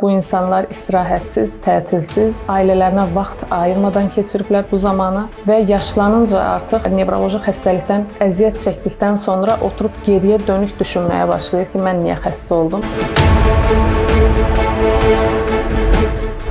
Bu insanlar istirahətsiz, tətilsiz, ailələrinə vaxt ayırmadan keçiriblər bu zamanı və yaşlanınca artıq nevroloji xəstəlikdən əziyyət çəkdikdən sonra oturub geriyə dönük düşünməyə başlayır ki, mən niyə xəstə oldum?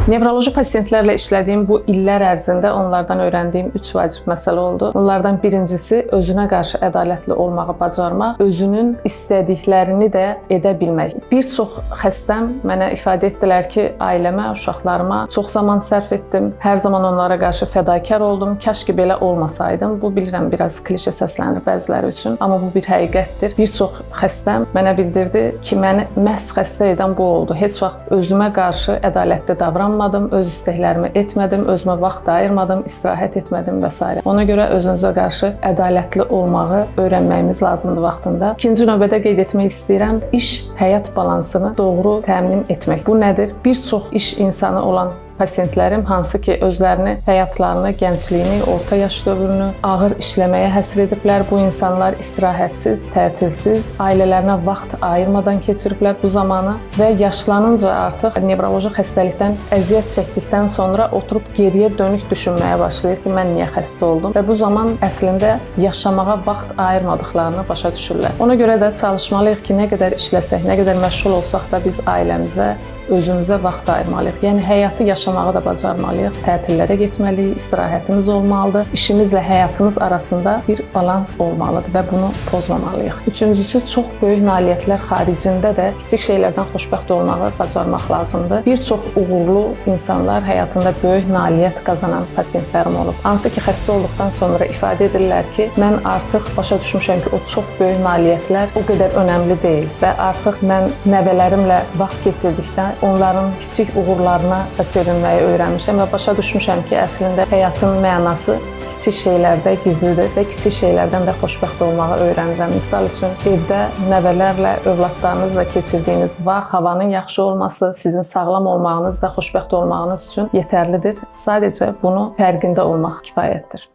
Nevroloji pasientlərlə işlədiyim bu illər ərzində onlardan öyrəndiyim 3 vacib məsələ oldu. Bunlardan birincisi özünə qarşı ədalətli olmağı bacarmaq, özünün istədiklərini də edə bilmək. Bir çox xəstəm mənə ifadə etdilər ki, ailəmə, uşaqlarıma çox zaman sərf etdim, hər zaman onlara qarşı fədakar oldum, kaş ki belə olmasaydım. Bu bilirəm biraz klişe səslənir bəziləri üçün, amma bu bir həqiqətdir. Bir çox xəstəm mənə bildirdi ki, məni məhz xəstə edən bu oldu. Heç vaxt özümə qarşı ədalətli davranmadım. Öz istəklərimi etmədim, özümə vaxt ayırmadım, istirahət etmədim və s. Ona görə özünüzə qarşı ədalətli olmağı öyrənməyimiz lazımdır vaxtında. İkinci növbədə qeyd etmək istəyirəm, iş-həyat balansını doğru təmin etmək. Bu nədir? Bir çox iş insanı olan pasientlərim hansı ki özlərini, həyatlarını, gəncliyini, orta yaş dövrünü ağır işləməyə həsr ediblər. Bu insanlar istirahətsiz, tətilsiz, ailələrinə vaxt ayırmadan keçiriblər bu zamanı və yaşlanınca artıq nevroloji xəstəlikdən əziyyət çəkdikdən sonra oturub geriyə dönük düşünməyə başlayır ki, mən niyə xəstə oldum və bu zaman əslində yaşamağa vaxt ayırmadıqlarını başa düşürlər. Ona görə də çalışmalıyıq ki, nə qədər işləsək, nə qədər məşğul olsaq da biz ailəmizə, özümüzə vaxt ayırmalıyıq. Yəni həyatı yaşamağı da bacarmalıyıq, tətillərə getməliyik, istirahətimiz olmalıdır. İşimizlə həyatımız arasında bir balans olmalıdır və bunu pozmamalıyıq. Üçüncüsü, çox böyük nailiyyətlər xaricində də kiçik şeylərdən xoşbəxt olmağı bacarmaq lazımdır. Bir çox uğurlu insanlar həyatında böyük nailiyyət qazanan pasientlərim olub. Hansı ki, xəstə olduqdan sonra ifadə edirlər ki, mən artıq başa düşmüşəm ki, o çox böyük nailiyyətlər o qədər önəmli deyil və artıq mən nəvələrimlə vaxt keçirdikdən onların kiçik uğurlarına da sevinməyi öyrənmişəm və başa düşmüşəm ki, əslində həyatın mənası kiçik şeylərdə gizlidir və kiçik şeylərdən də xoşbəxt olmağı öyrənirəm. Misal üçün, evdə nəvələrlə, övladlarınızla keçirdiyiniz vaxt, havanın yaxşı olması, sizin sağlam olmağınız da xoşbəxt olmağınız üçün yetərlidir. Sadəcə bunu fərqində olmaq kifayətdir.